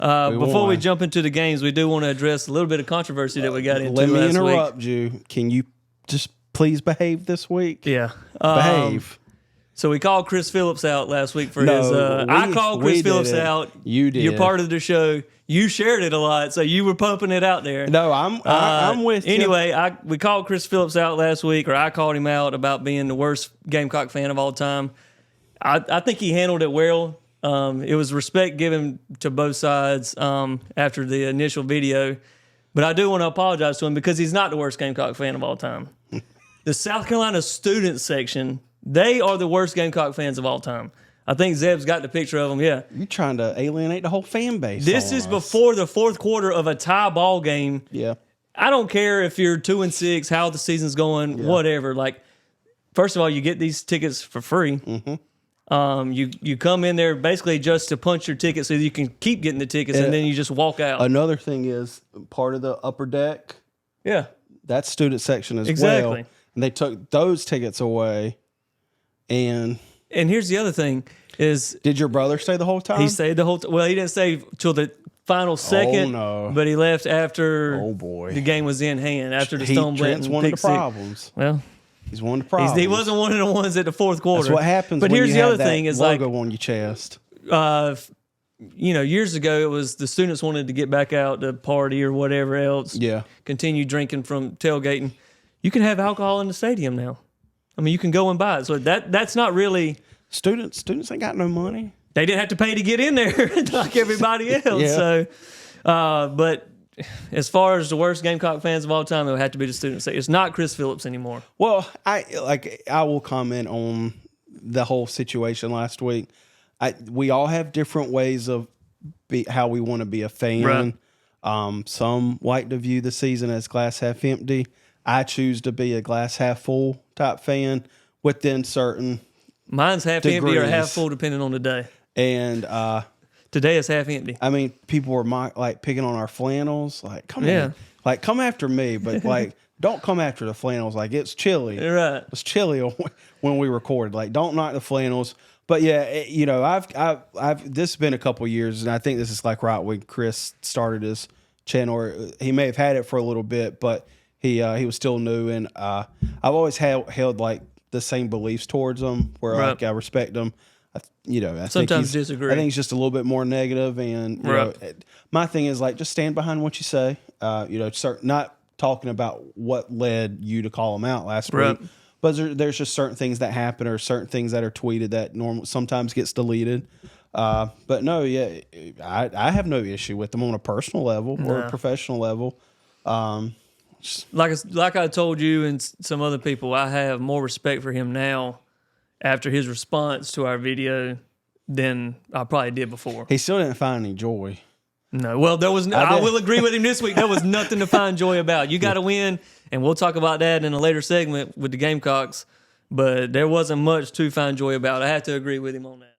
Before we jump into the games, we do want to address a little bit of controversy that we got into last week. Let me interrupt you. Can you just please behave this week? Yeah. Behave. So we called Chris Phillips out last week for his... I called Chris Phillips out. You did. You're part of the show. You shared it a lot, so you were pumping it out there. No, I'm with you. Anyway, we called Chris Phillips out last week, or I called him out about being the worst Gamecock fan of all time. I think he handled it well. It was respect given to both sides after the initial video. But I do want to apologize to him because he's not the worst Gamecock fan of all time. The South Carolina student section... They are the worst Gamecock fans of all time. I think Zeb's got the picture of them, yeah. You're trying to alienate the whole fan base. This is before the fourth quarter of a tie ball game. Yeah. I don't care if you're 2-6, how the season's going, whatever. Like, first of all, you get these tickets for free. Mm-hmm. You come in there basically just to punch your ticket so you can keep getting the tickets, and then you just walk out. Another thing is part of the upper deck. Yeah. That student section as well. Exactly. And they took those tickets away. And here's the other thing is... Did your brother stay the whole time? He stayed the whole time. Well, he didn't stay till the final second. Oh, no. But he left after the game was in hand, after the Stone Trent's one of the problems. Well, he's one of the problems. He wasn't one of the ones at the fourth quarter. That's what happens but when here's you the have other that thing is logo like, on your chest. Years ago, it was the students wanted to get back out to party or whatever else. Yeah. Continue drinking from tailgating. You can have alcohol in the stadium now. I mean, you can go and buy it. So that's not really... Students ain't got no money. They didn't have to pay to get in there like everybody else. Yeah. So, but as far as the worst Gamecock fans of all time, it would have to be the students. It's not Chris Phillips anymore. Well, I will comment on the whole situation last week. We all have different ways of how we want to be a fan. Right. Some like to view the season as glass half empty. I choose to be a glass half full type fan within certain... Mine's half empty or half full, depending on the day. And today is half empty. I mean, people were picking on our flannels. Like, come on, like come after me, but like don't come after the flannels. Like it's chilly. Right. It's chilly when we recorded. Like don't knock the flannels. But yeah, I've this has been a couple of years, and I think this is like right when Chris started his channel. Or he may have had it for a little bit, but he was still new, and I've always held like the same beliefs towards him, where like I respect him. I sometimes disagree. I think he's just a little bit more negative, and you know, my thing is like just stand behind what you say. Not talking about what led you to call him out last week, but there's just certain things that happen or certain things that are tweeted that sometimes gets deleted. But no, I have no issue with them on a personal level or a professional level. Like I told you and some other people, I have more respect for him now after his response to our video than I probably did before. He still didn't find any joy. No. Well, there was. I will agree with him this week. There was nothing to find joy about. You got to win, and we'll talk about that in a later segment with the Gamecocks. But there wasn't much to find joy about. I have to agree with him on that.